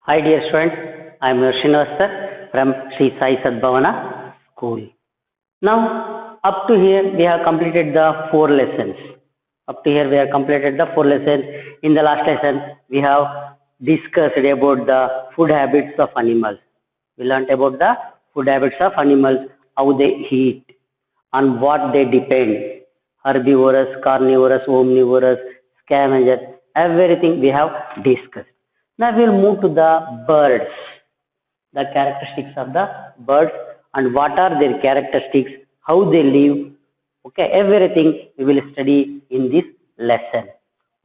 Hi dear students, I am your Srinivas from Sri Sai Sadbhavana School. Now up to here we have completed the four lessons. Up to here we have completed the four lessons. In the last lesson we have discussed about the food habits of animals. We learnt about the food habits of animals, how they eat, on what they depend, herbivorous, carnivorous, omnivorous, scavenger, everything we have discussed. Now we will move to the birds, the characteristics of the birds and what are their characteristics, how they live. Okay, everything we will study in this lesson.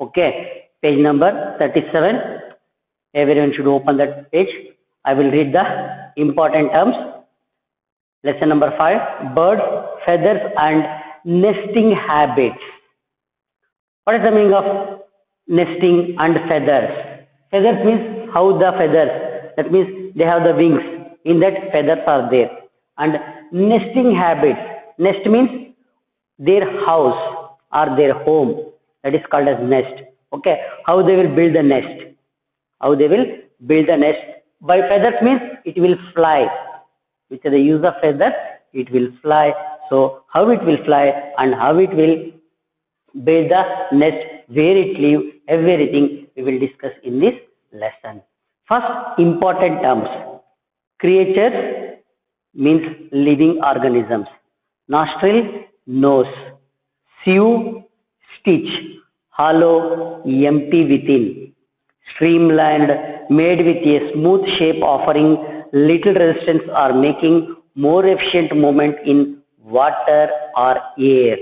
Okay, page number 37. Everyone should open that page. I will read the important terms. Lesson number 5, birds, feathers and nesting habits. What is the meaning of nesting and feathers? Feathers means how the feathers, that means they have the wings, in that feathers are there. And nesting habits, nest means their house or their home, that is called as nest. Okay, how they will build the nest, how they will build the nest. By feathers means it will fly, with the use of feathers it will fly. So how it will fly and how it will build the nest, where it live, everything we will discuss in this lesson. First important terms, creatures means living organisms, nostril, nose, sieve, stitch, hollow, empty within, streamlined, made with a smooth shape offering little resistance or making more efficient movement in water or air.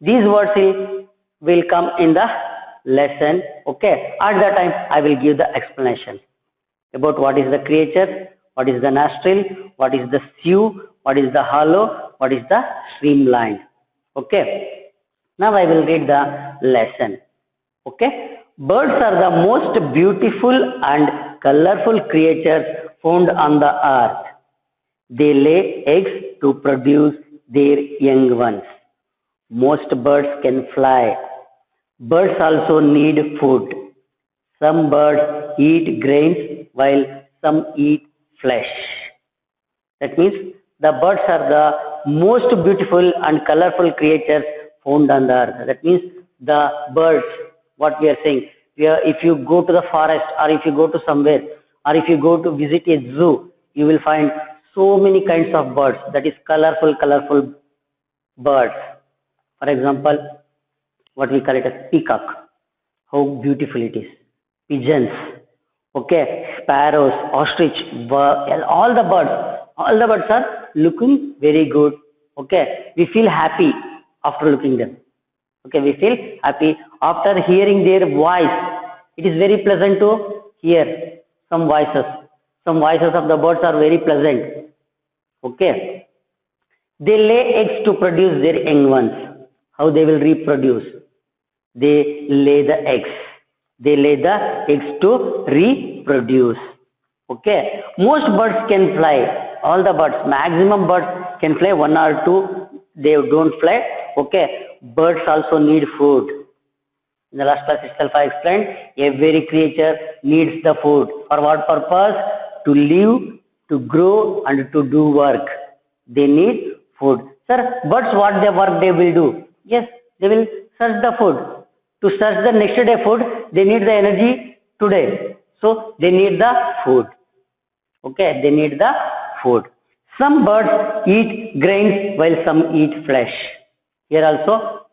These words will come in the lesson. Okay, at that time I will give the explanation about what is the creature, what is the nostril, what is the sieve, what is the hollow, what is the streamlined. Okay, now I will read the lesson. Okay, birds are the most beautiful and colorful creatures found on the earth. They lay eggs to produce their young ones. Most birds can fly. Birds also need food. Some birds eat grains while some eat flesh. That means the birds are the most beautiful and colorful creatures found on the earth. That means the birds, what we are saying, if you go to the forest or if you go to somewhere or if you go to visit a zoo, you will find so many kinds of birds, that is colorful birds. For example, what we call it as peacock, how beautiful it is. Pigeons, okay, sparrows, ostrich, all the birds are looking very good. Okay, we feel happy after looking them. Okay, we feel happy after hearing their voice. It is very pleasant to hear some voices. Some voices of the birds are very pleasant. Okay, they lay eggs to produce their young ones. How they will reproduce? They lay the eggs. They lay the eggs to reproduce. Okay. Most birds can fly. All the birds, maximum birds can fly, one or two, they don't fly. Okay. Birds also need food. In the last class itself I explained, every creature needs the food. For what purpose? To live, to grow and to do work. They need food. Sir, birds what they work they will do? Yes, they will search the food. To search the next day food, they need the energy today. So they need the food. Okay, they need the food. Some birds eat grains while some eat flesh. Here also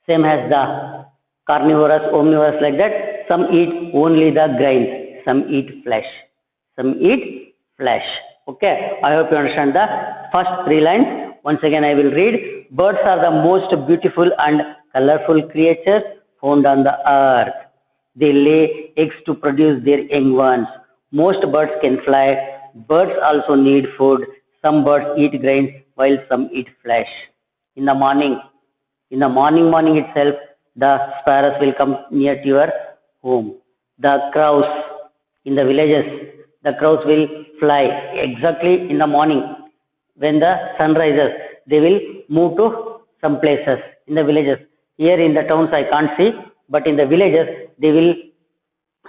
same as the carnivorous, omnivorous, like that. Some eat only the grains, some eat flesh. Some eat flesh. Okay, I hope you understand the first three lines. Once again I will read. Birds are the most beautiful and colorful creatures found on the earth. They lay eggs to produce their young ones. Most birds can fly. Birds also need food. Some birds eat grains while some eat flesh. In the morning itself, the sparrows will come near to your home. The crows in the villages, the crows will fly exactly in the morning. When the sun rises, they will move to some places in the villages. Here in the towns I can't see, but in the villages they will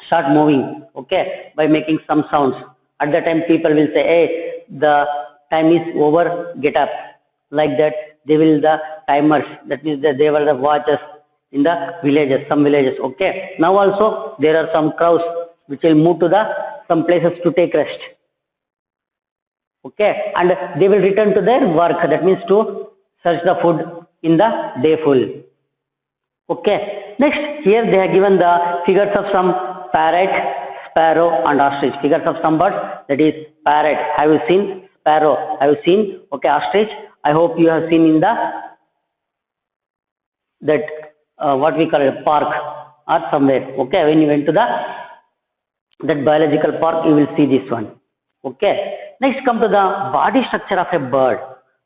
start moving, okay, by making some sounds. At the time people will say, hey, the time is over, get up. Like that, they will the timers, that means that they were the watchers in the villages, some villages, okay. Now also there are some crows which will move to the some places to take rest, okay, and they will return to their work, that means to search the food in the day full. Okay, next here they have given the figures of some parrot, sparrow and ostrich. Figures of some birds, that is parrot, have you seen? Sparrow, have you seen? Okay, ostrich, I hope you have seen in the that what we call a park or somewhere. Okay, when you went to the that biological park, you will see this one. Okay, next come to the body structure of a bird.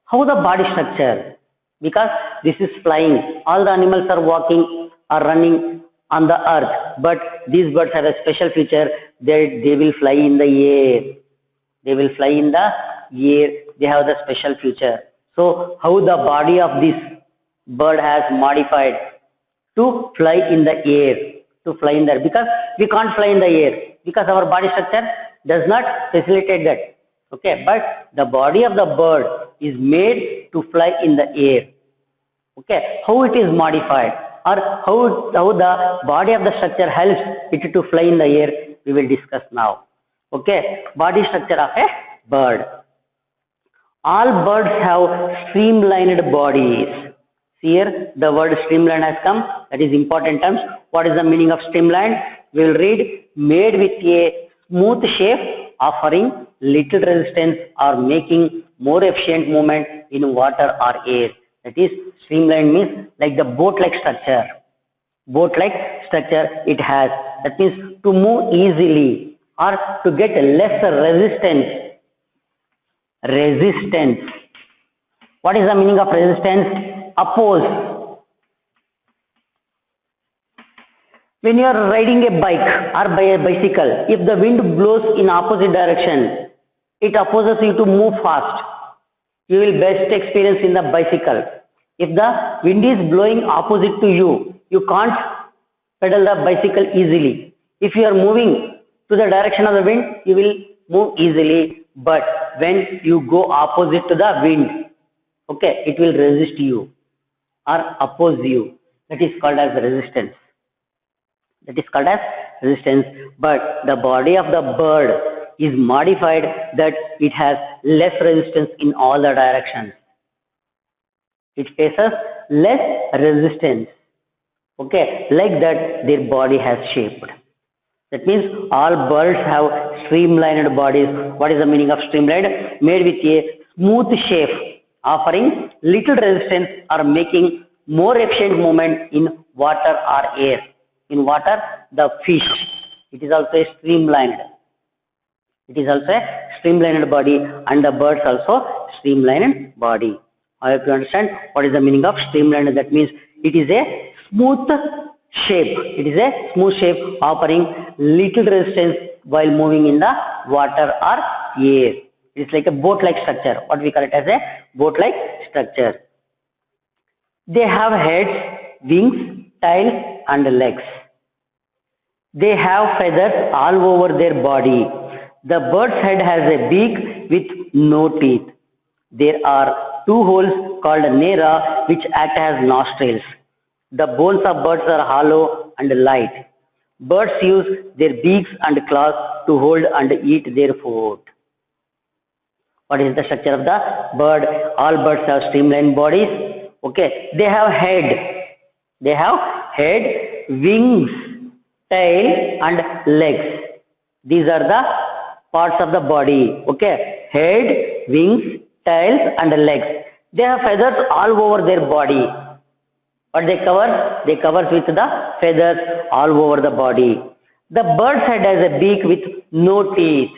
How the body structure? Because this is flying, all the animals are walking or running on the earth, but these birds have a special feature that they will fly in the air. They will fly in the air, they have the special feature. So how the body of this bird has modified to fly in the air, to fly in there, because we can't fly in the air because our body structure does not facilitate that, okay, but the body of the bird is made to fly in the air. Okay, how it is modified or how the body of the structure helps it to fly in the air, we will discuss now. Okay, body structure of a bird. All birds have streamlined bodies. Here the word streamlined has come, that is important terms. What is the meaning of streamlined? We will read, made with a smooth shape, offering little resistance or making more efficient movement in water or air. That is, streamlined means like the boat-like structure. Boat-like structure it has. That means to move easily or to get less resistance. Resistance. What is the meaning of resistance? Oppose. When you are riding a bike or by a bicycle, if the wind blows in opposite direction, it opposes you to move fast. You will best experience in the bicycle. If the wind is blowing opposite to you, you can't pedal the bicycle easily. If you are moving to the direction of the wind, you will move easily. But when you go opposite to the wind, okay, it will resist you or oppose you. That is called as resistance. That is called as resistance. But the body of the bird is modified that it has less resistance in all the directions. It faces less resistance. Okay, like that their body has shaped. That means all birds have streamlined bodies. What is the meaning of streamlined? Made with a smooth shape, offering little resistance or making more efficient movement in water or air. In water, the fish, it is also a streamlined. It is also a streamlined body, and the birds also streamlined body. I have to understand what is the meaning of streamlined. That means it is a smooth shape. It is a smooth shape offering little resistance while moving in the water or air. It is like a boat-like structure. What we call it as a boat-like structure. They have heads, wings, tails and legs. They have feathers all over their body. The bird's head has a beak with no teeth. There are two holes called nera which act as nostrils. The bones of birds are hollow and light. Birds use their beaks and claws to hold and eat their food. What is the structure of the bird? All birds have streamlined bodies. Okay, they have head. They have head, wings, tail and legs. These are the parts of the body. Okay, head, wings, tails and legs. They have feathers all over their body. What they cover? They cover with the feathers all over the body. The bird's head has a beak with no teeth.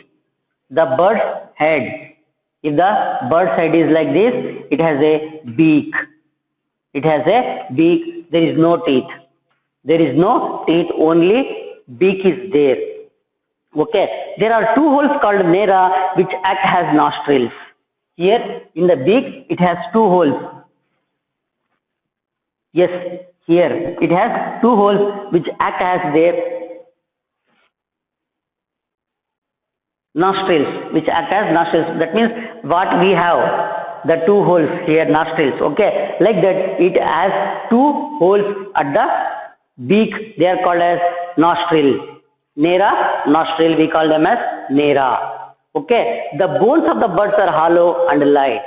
The bird's head. If the bird's head is like this, it has a beak. It has a beak. There is no teeth. There is no teeth, only beak is there. Okay. There are two holes called nera which act as nostrils. Here in the beak it has two holes. Yes, here it has two holes which act as their nostrils, which act as nostrils. That means what we have, the two holes here, nostrils. Okay, like that, it has two holes at the beak. They are called as nostril. Nera, nostril, we call them as nera. Okay, the bones of the birds are hollow and light.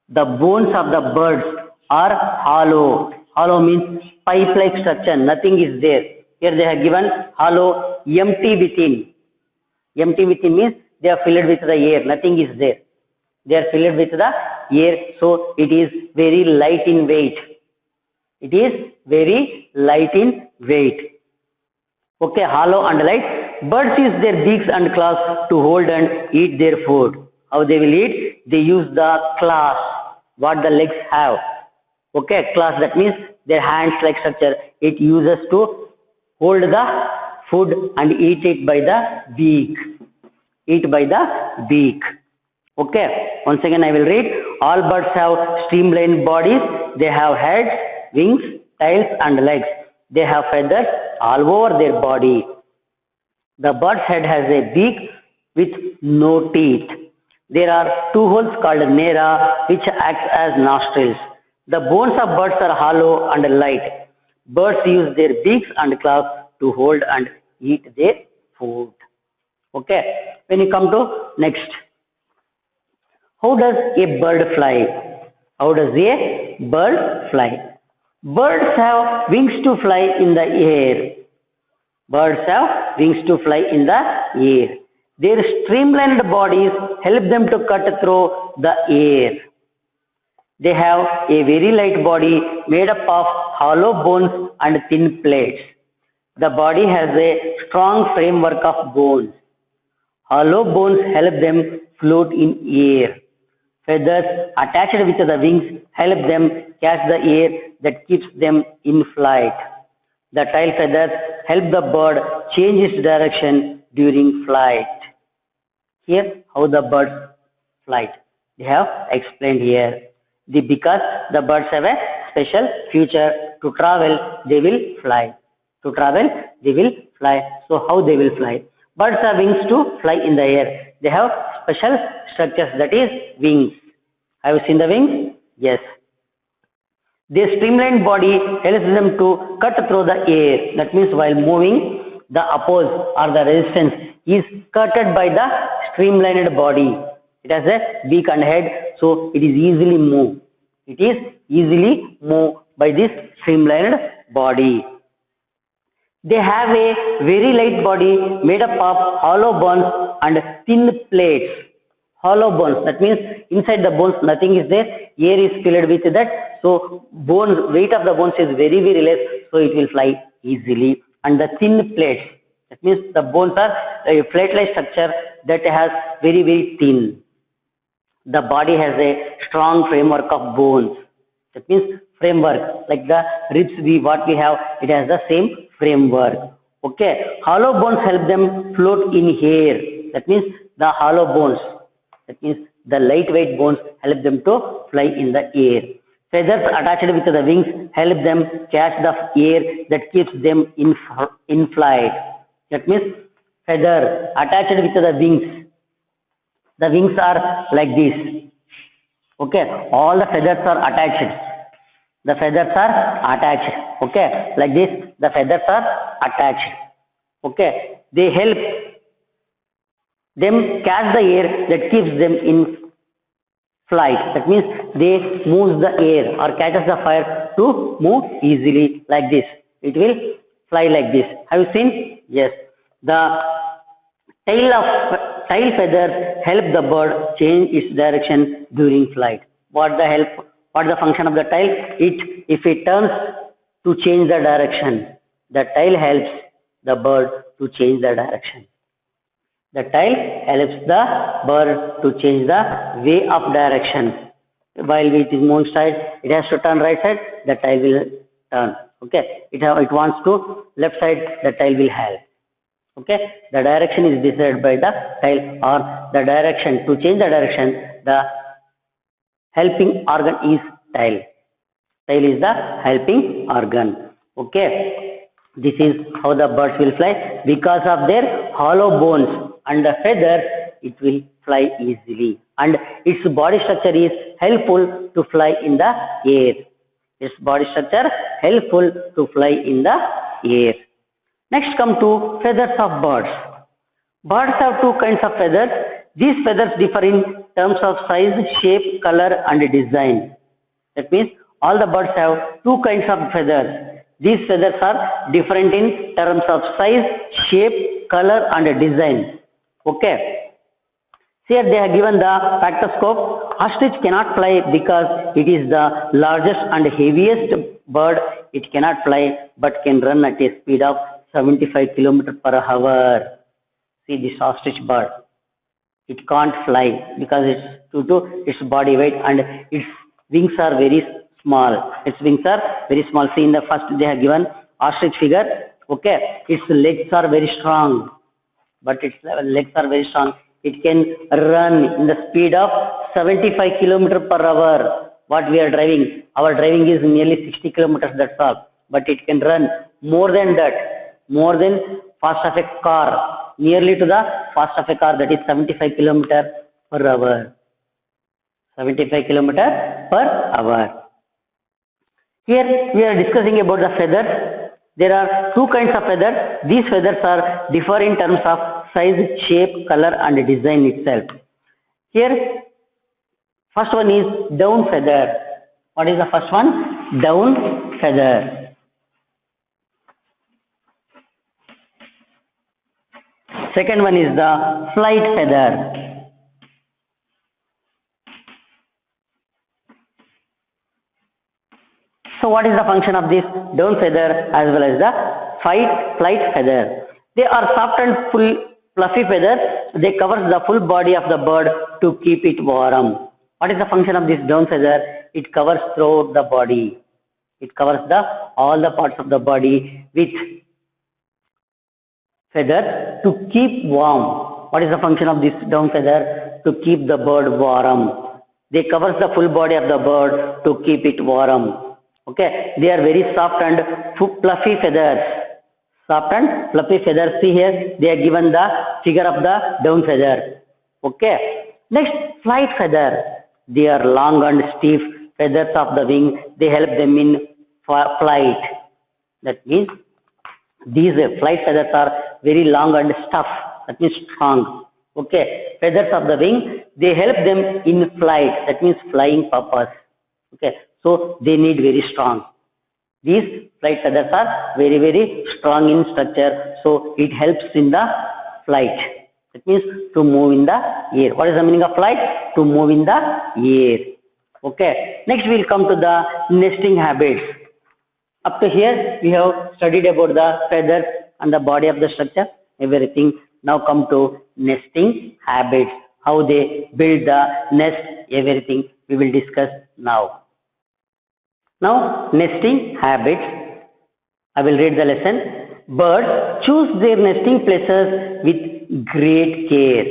The bones of the birds are hollow. Hollow means pipe-like structure, nothing is there. Here they have given hollow, empty within. Empty within means they are filled with the air, nothing is there. They are filled with the air, so it is very light in weight. It is very light in weight. Okay, hollow and light. Birds use their beaks and claws to hold and eat their food. How they will eat? They use the claws, what the legs have. Okay, claws, that means their hands like structure. It uses to hold the food and eat it by the beak. Eat by the beak. Okay, once again I will read. All birds have streamlined bodies. They have heads, wings, tails and legs. They have feathers all over their body. The bird's head has a beak with no teeth. There are two holes called nera which acts as nostrils. The bones of birds are hollow and light. Birds use their beaks and claws to hold and eat their food. Okay, when you come to next. How does a bird fly? How does a bird fly? Birds have wings to fly in the air. Birds have wings to fly in the air. Their streamlined bodies help them to cut through the air. They have a very light body made up of hollow bones and thin plates. The body has a strong framework of bones. Hollow bones help them float in air. Feathers attached with the wings help them catch the air that keeps them in flight. The tail feathers help the bird change its direction during flight. Here, how the birds fly. They have explained here. Because the birds have a special feature. To travel, they will fly. To travel, they will fly. So how they will fly? Birds have wings to fly in the air. They have special structures, that is wings. Have you seen the wings? Yes. Their streamlined body helps them to cut through the air. That means while moving, the oppose or the resistance is cutted by the streamlined body. It has a beak and head, so it is easily moved. It is easily moved by this streamlined body. They have a very light body made up of hollow bones and thin plates. Hollow bones, that means inside the bones nothing is there, air is filled with that, so bones, weight of the bones is very less, so it will fly easily. And the thin plates, that means the bones are a plate-like structure that has very thin. The body has a strong framework of bones. That means framework, like the ribs what we have, it has the same framework. Okay, hollow bones help them float in air. That means the hollow bones, that means the lightweight bones help them to fly in the air. Feathers attached with the wings help them catch the air that keeps them in flight. That means feather attached with the wings. The wings are like this. Okay, all the feathers are attached. The feathers are attached. Okay, like this, the feathers are attached. Okay, they help them catch the air that keeps them in flight. That means they move the air or catches the fire to move easily like this. It will fly like this. Have you seen? Yes. The tail feathers help the bird change its direction during flight. What the function of the tail? If it turns to change the direction, the tail helps the bird to change the direction. The tail helps the bird to change the way of direction. While it is moving straight, it has to turn right side, the tail will turn. Okay, it wants to left side, the tail will help. Okay, the direction is decided by the tail, or the direction, to change the direction, the helping organ is tail. Tail is the helping organ. Okay, this is how the birds will fly. Because of their hollow bones and the feathers, it will fly easily, and its body structure is helpful to fly in the air. Its body structure helpful to fly in the air. Next come to feathers of birds. Birds have two kinds of feathers. These feathers differ in terms of size, shape, color and design. That means all the birds have two kinds of feathers. These feathers are different in terms of size, shape, color and design. Okay. Here they have given the factoscope. Ostrich cannot fly because it is the largest and heaviest bird. It cannot fly but can run at a speed of 75 km per hour. See this ostrich bird. It can't fly because it's due to its body weight and its wings are very small. Its wings are very small. See in the first they have given ostrich figure. Okay, its legs are very strong, but its legs are very strong. It can run in the speed of 75 km per hour. What we are driving, our driving is nearly 60 kilometers, that's all. But it can run more than that, more than fast of a car, nearly to the fast of a car, that is 75 km per hour. 75 km per hour. Here we are discussing about the feathers. There are two kinds of feathers. These feathers are differ in terms of size, shape, color and design itself. Here first one is down feather. What is the first one? Down feather. Second one is the flight feather. So what is the function of this down feather as well as the flight feather? They are soft and full fluffy feathers. They cover the full body of the bird to keep it warm. What is the function of this down feather? It covers throughout the body. It covers all the parts of the body with feather to keep warm. What is the function of this down feather? To keep the bird warm. They cover the full body of the bird to keep it warm. Okay, they are very soft and fluffy feathers. Soft and fluffy feathers. See here, they are given the figure of the down feather. Okay. Next, flight feather. They are long and stiff feathers of the wing. They help them in flight. That means these flight feathers are very long and tough. That means strong. Okay. Feathers of the wing. They help them in flight. That means flying purpose. Okay. So they need very strong. These flight feathers are very, very strong in structure. So it helps in the flight. It means to move in the air. What is the meaning of flight? To move in the air. Okay. Next we will come to the nesting habits. Up to here we have studied about the feathers and the body of the structure, everything. Now come to nesting habits. How they build the nest, everything we will discuss now. Now, nesting habits. I will read the lesson. Birds choose their nesting places with great care.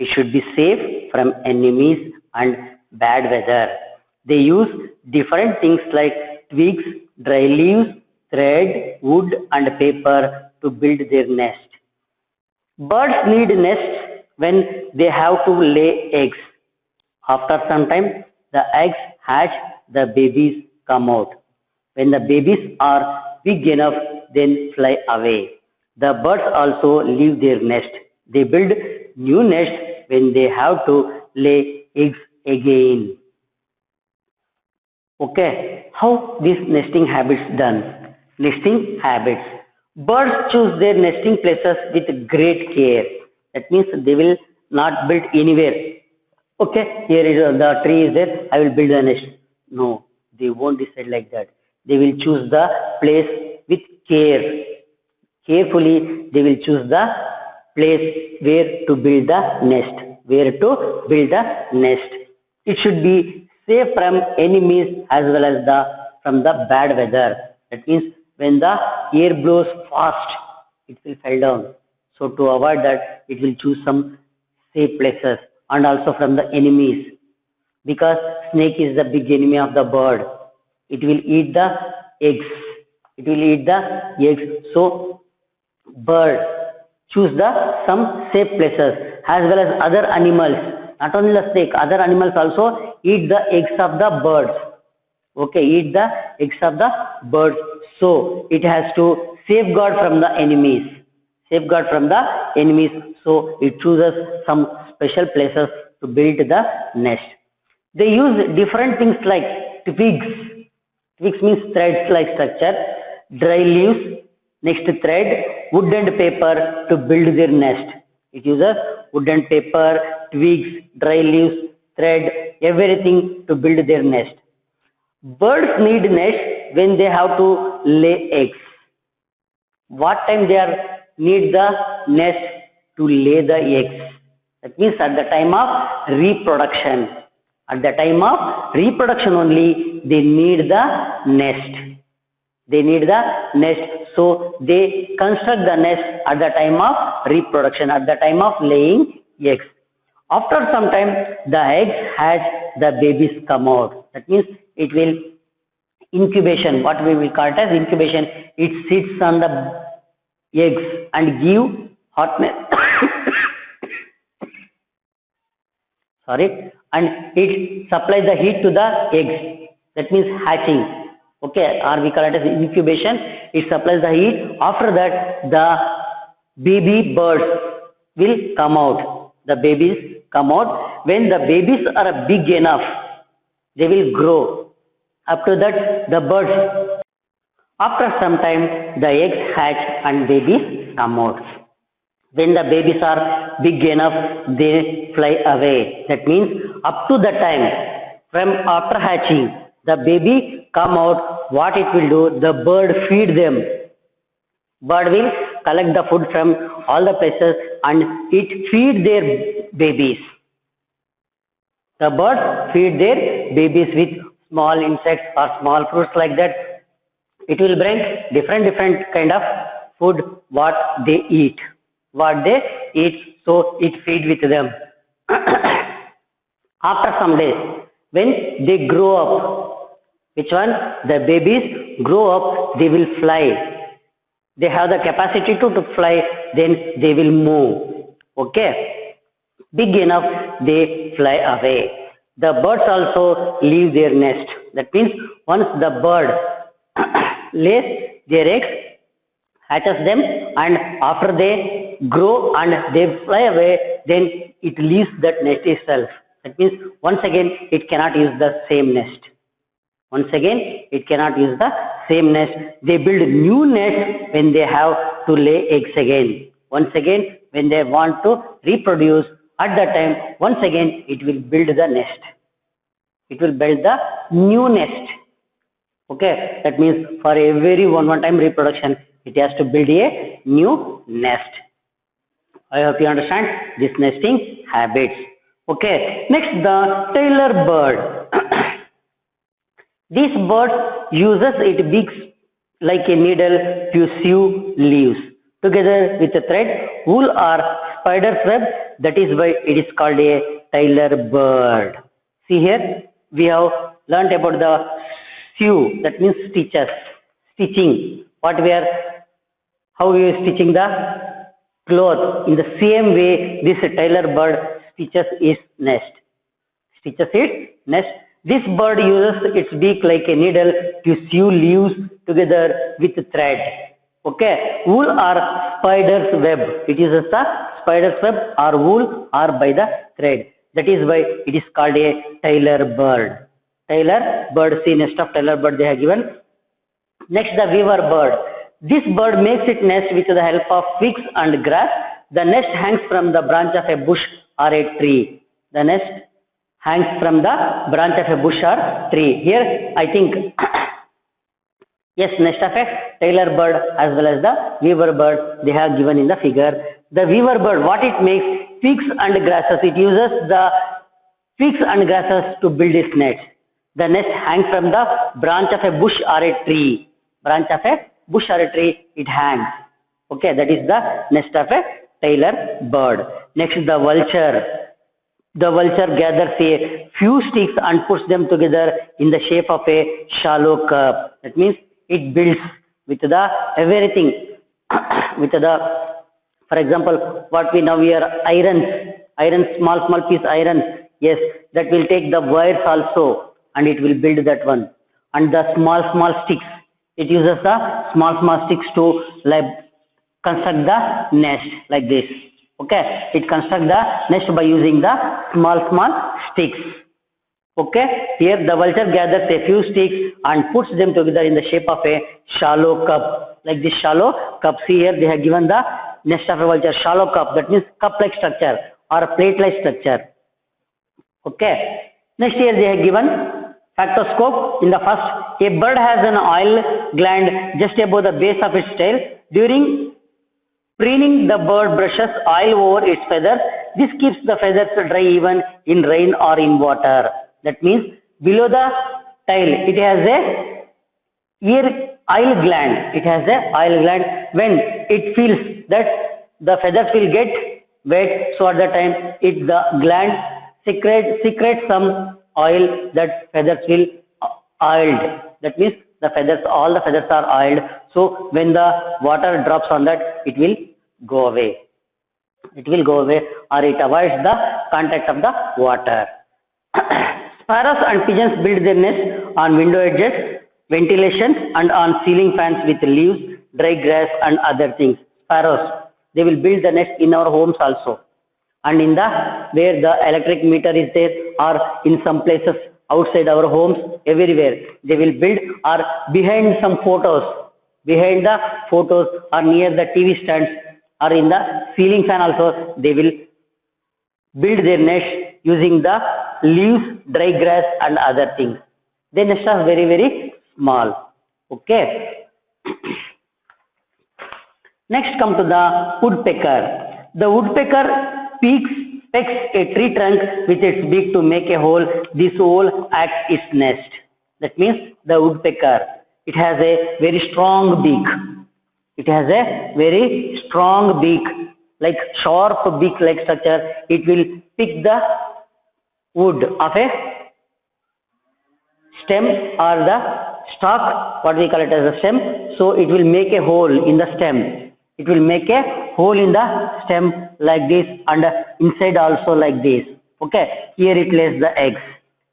It should be safe from enemies and bad weather. They use different things like twigs, dry leaves, thread, wood and paper to build their nest. Birds need nests when they have to lay eggs. After some time, the eggs hatch, the babies come out. When the babies are big enough, then fly away. The birds also leave their nest. They build new nests when they have to lay eggs again. Okay, how these nesting habits done? Nesting habits. Birds choose their nesting places with great care. That means they will not build anywhere. Okay, here is the tree is there, I will build a nest. No, they won't decide like that. They will choose the place with care. Carefully, they will choose the place where to build the nest. Where to build the nest. It should be safe from enemies as well as from the bad weather. That means when the air blows fast, it will fall down. So to avoid that, it will choose some safe places, and also from the enemies. Because snake is the big enemy of the bird. It will eat the eggs. It will eat the eggs. So bird choose some safe places. as well as other animals. Not only the snake, other animals also eat the eggs of the birds. Okay, eat the eggs of the birds. So it has to safeguard from the enemies. Safeguard from the enemies. So it chooses some special places to build the nest. They use different things like twigs. Twigs means threads like structure, dry leaves, next thread, wood and paper to build their nest. It uses wood and paper, twigs, dry leaves, thread, everything to build their nest. Birds need nest when they have to lay eggs. What time they are need the nest to lay the eggs? That means at the time of reproduction. At the time of reproduction only they need the nest. They need the nest. So they construct the nest at the time of reproduction, at the time of laying eggs. After some time the eggs hatch, the babies come out. That means it will incubation, what we will call it as incubation. It sits on the eggs and give hotness sorry, and it supplies the heat to the eggs. That means hatching. Okay, or we call it as incubation. It supplies the heat. After that the baby birds will come out. The babies come out. When the babies are big enough, they will grow. After that the birds, after some time the eggs hatch and babies come out. When the babies are big enough, they fly away. That means up to the time from after hatching, the baby come out, what it will do, the bird feed them. Bird will collect the food from all the places and it feed their babies. The bird feed their babies with small insects or small fruits like that. It will bring different kind of food what they eat. What they eat, so it feed with them. After some days, when they grow up, which one? The babies grow up, they will fly. They have the capacity to fly, then they will move. Okay? Big enough, they fly away. The birds also leave their nest. That means once the bird lays their eggs, hatches them, and after they grow and they fly away, then it leaves that nest itself. That means once again it cannot use the same nest. Once again it cannot use the same nest. They build new nest when they have to lay eggs again. Once again when they want to reproduce, at that time once again it will build the nest. It will build the new nest. Okay, that means for every one time reproduction, it has to build a new nest. I hope you understand this nesting habits. Okay, next the tailor bird. This bird uses its beak like a needle to sew leaves together with a thread, wool or spider's web. That is why it is called a tailor bird. See here, we have learnt about the sew, that means stitches, stitching. What we are, how we are stitching the cloth. In the same way, this tailor bird stitches its nest. Stitches its nest. This bird uses its beak like a needle to sew leaves together with thread. Okay, wool or spider's web. It uses the spider's web or wool or by the thread. That is why it is called a tailor bird. Tailor bird, see nest of tailor bird they have given. Next the weaver bird. This bird makes its nest with the help of twigs and grass. The nest hangs from the branch of a bush or a tree. The nest hangs from the branch of a bush or tree. Here I think yes, nest of a tailor bird as well as the weaver bird they have given in the figure. The weaver bird, what it makes? Twigs and grasses. It uses the twigs and grasses to build its nest. The nest hangs from the branch of a bush or a tree. Branch of a bush or a tree, it hangs. Okay, that is the nest of a tailor bird. Next, the vulture. The vulture gathers a few sticks and puts them together in the shape of a shallow cup. That means it builds with the everything, with the, for example, what we now wear irons. iron, small piece iron. Yes, that will take the wires also and it will build that one. And the small sticks, it uses the small sticks to like construct the nest like this. Okay, it construct the nest by using the small sticks. Okay, here the vulture gathers a few sticks and puts them together in the shape of a shallow cup. Like this shallow cup. See here they have given the nest of a vulture shallow cup. That means cup-like structure or plate-like structure. Okay. Next here they have given factoscope. In the first, a bird has an oil gland just above the base of its tail. During preening, the bird brushes oil over its feathers. This keeps the feathers dry even in rain or in water. That means below the tail, it has a oil gland. It has a oil gland. When it feels that the feathers will get wet, so at the time the gland secretes some oil that feathers will oiled. That means the feathers, all the feathers are oiled. So when the water drops on that, it will go away. It will go away or it avoids the contact of the water. Sparrows and pigeons build their nests on window edges, ventilation and on ceiling fans with leaves, dry grass and other things. Sparrows, they will build the nest in our homes also. And in the where the electric meter is there or in some places outside our homes, everywhere they will build or behind some photos, behind the photos or near the TV stands or in the ceiling fan also they will build their nest using the leaves, dry grass and other things. Their nests are very small. Okay. Next come to the woodpecker. The woodpecker pecks a tree trunk with its beak to make a hole. This hole acts its nest. That means the woodpecker, it has a very strong beak. It has a very strong beak, like sharp beak like structure. It will pick the wood of a stem or the stalk, what we call it as a stem. So it will make a hole in the stem. It will make a hole in the stem like this and inside also like this. Okay, here it lays the eggs.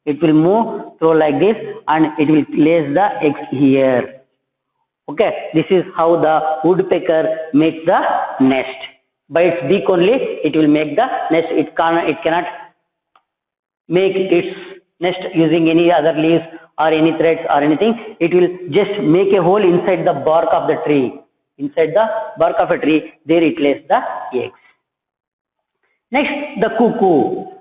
It will move through like this and it will lays the eggs here. Okay, this is how the woodpecker makes the nest. By its beak only, it will make the nest. It cannot make its nest using any other leaves or any threads or anything. It will just make a hole inside the bark of the tree. Inside the bark of a tree, there it lays the eggs. Next, the cuckoo.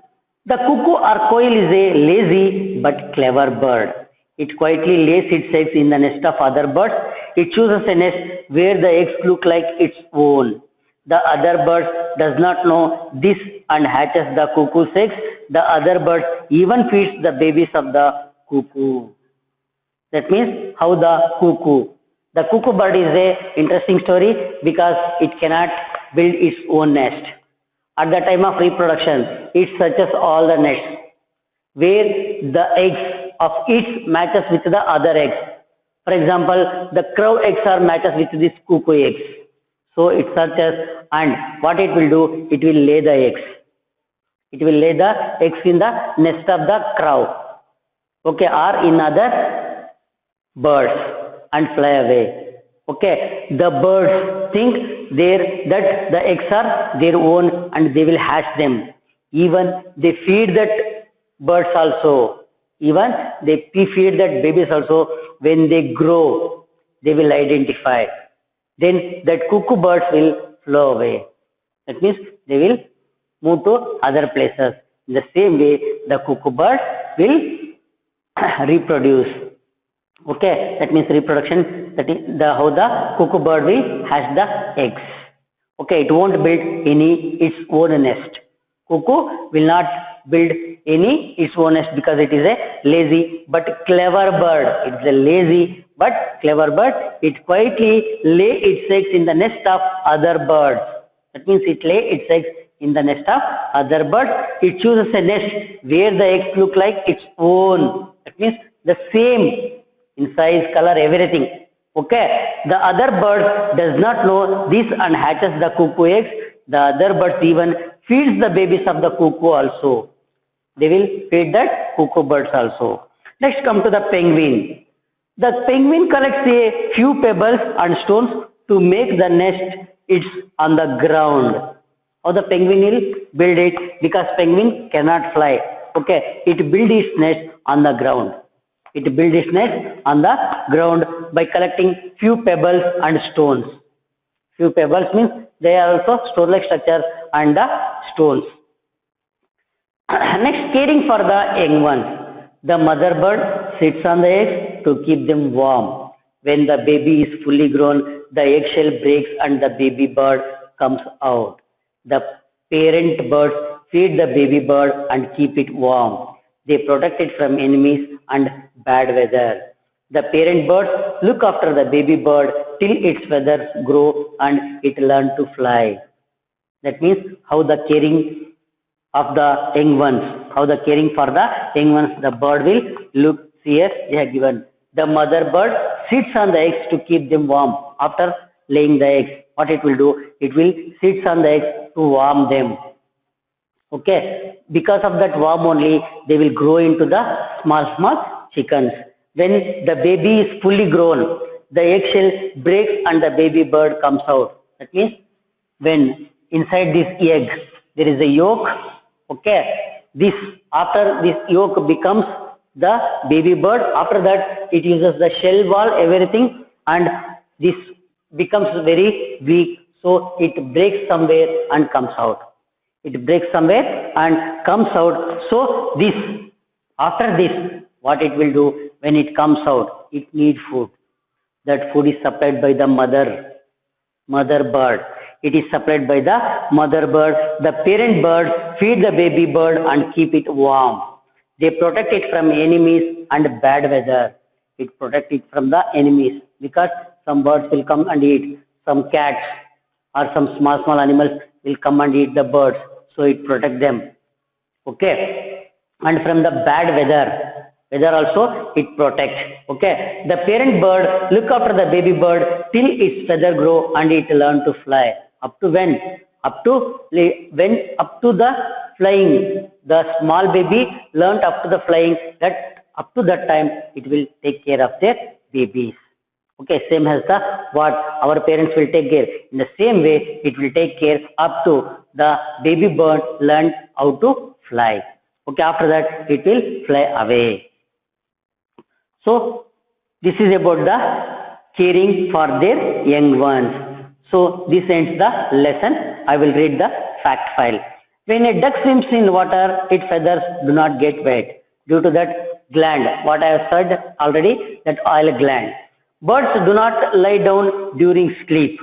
The cuckoo or quail is a lazy but clever bird. It quietly lays its eggs in the nest of other birds. It chooses a nest where the eggs look like its own. The other bird does not know this and hatches the cuckoo's eggs. The other bird even feeds the babies of the cuckoo. That means how the cuckoo bird is a interesting story because it cannot build its own nest. At the time of reproduction, it searches all the nests where the eggs of each matches with the other eggs. For example, the crow eggs are matches with this cuckoo eggs. So it searches and what it will do, it will lay the eggs. It will lay the eggs in the nest of the crow. Okay, or in other birds and fly away. Okay, the birds think that the eggs are their own and they will hatch them. Even they feed that birds also. Even they feed that babies also. When they grow, they will identify. Then that cuckoo birds will fly away. That means they will move to other places. In the same way, the cuckoo bird will reproduce. Okay, that means reproduction. That is how the cuckoo bird will hatch the eggs. Okay, it won't build its own nest. Cuckoo will not build its own nest because it is a lazy but clever bird. It is a lazy but clever bird. It quietly lay its eggs in the nest of other birds. That means it lay its eggs in the nest of other birds. It chooses a nest where the eggs look like its own. That means the same in size, color, everything. Okay, the other bird does not know this and hatches the cuckoo eggs. The other birds even feeds the babies of the cuckoo also. They will feed that cuckoo birds also. Next come to the penguin. The penguin collects a few pebbles and stones to make the nest. It's on the ground. Or the penguin will build it because penguin cannot fly. Okay, it build its nest on the ground. It build its nest on the ground by collecting few pebbles and stones. Few pebbles means they are also stone-like structure and the stones. Next, caring for the young ones. The mother bird sits on the eggs to keep them warm. When the baby is fully grown, the eggshell breaks and the baby bird comes out. The parent birds feed the baby bird and keep it warm. They protect it from enemies and bad weather. The parent birds look after the baby bird till its feathers grow and it learns to fly. That means how the caring of the young ones, how the caring for the young ones, the bird will look, see as they have given. The mother bird sits on the eggs to keep them warm. After laying the eggs, what it will do? It will sit on the eggs to warm them. Okay, because of that warm only, they will grow into the small chickens. When the baby is fully grown, the eggshell breaks and the baby bird comes out. That means when inside this egg there is a yolk. Okay, this after this yolk becomes the baby bird. After that, it uses the shell wall, everything, and this becomes very weak. So it breaks somewhere and comes out. It breaks somewhere and comes out. So this, after this, what it will do when it comes out? It needs food. That food is supplied by the mother bird. It is supplied by the mother bird. The parent bird feed the baby bird and keep it warm. They protect it from enemies and bad weather. It protects it from the enemies because some birds will come and eat. Some cats or some small animals will come and eat the birds. So it protects them. Okay. And from the bad weather also it protects. Okay. The parent bird look after the baby bird till its feather grow and it learn to fly. Up to when? Up to the flying. The small baby learnt up to the flying. That up to that time it will take care of their babies. Okay, same as the what our parents will take care. In the same way, it will take care up to the baby bird learn how to fly. Okay, after that it will fly away. So this is about the caring for their young ones. So this ends the lesson. I will read the fact file. When a duck swims in water, its feathers do not get wet due to that gland. What I have said already, that oil gland. Birds do not lie down during sleep.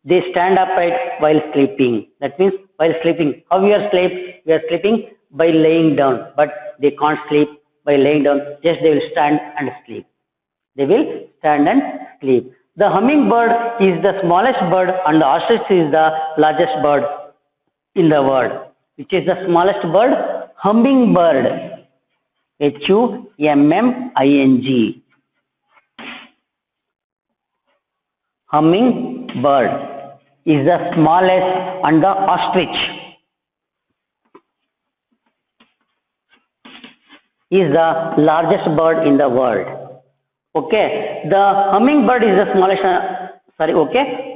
They stand upright while sleeping. That means while sleeping. How we are sleep? We are sleeping by laying down. But they can't sleep by laying down. Just they will stand and sleep. They will stand and sleep. The hummingbird is the smallest bird and the ostrich is the largest bird in the world. Which is the smallest bird? Hummingbird. Humming. Hummingbird is the smallest and the ostrich is the largest bird in the world. Okay, the hummingbird is the smallest,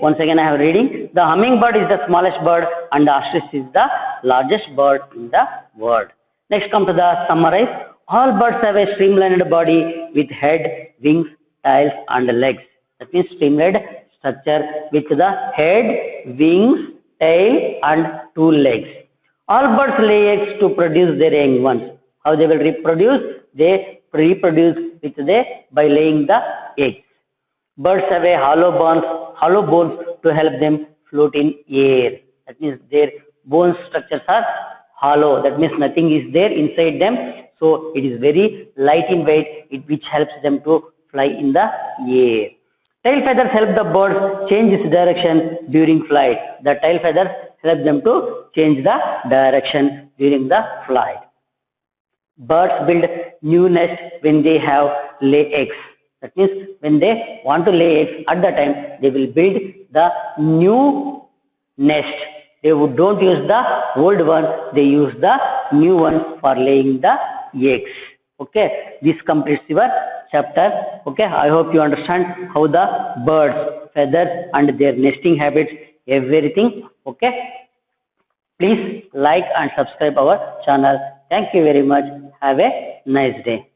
once again I have reading. The hummingbird is the smallest bird and the ostrich is the largest bird in the world. Next come to the summarize. All birds have a streamlined body with head, wings, tails and legs. That means streamlined structure with the head, wings, tail and two legs. All birds lay eggs to produce their young ones. How they will reproduce? They reproduce by laying the eggs. Birds have a hollow bones to help them float in air. That means their bone structures are hollow. That means nothing is there inside them. So it is very light in weight, which helps them to fly in the air. Tail feathers help the birds change its direction during flight. The tail feathers help them to change the direction during the flight. Birds build new nests when they have lay eggs. That means when they want to lay eggs, at the time they will build the new nest. They don't use the old one, they use the new one for laying the eggs. Okay, this completes your chapter. Okay, I hope you understand how the birds, feathers and their nesting habits, everything. Okay, please like and subscribe our channel. Thank you very much. Have a nice day.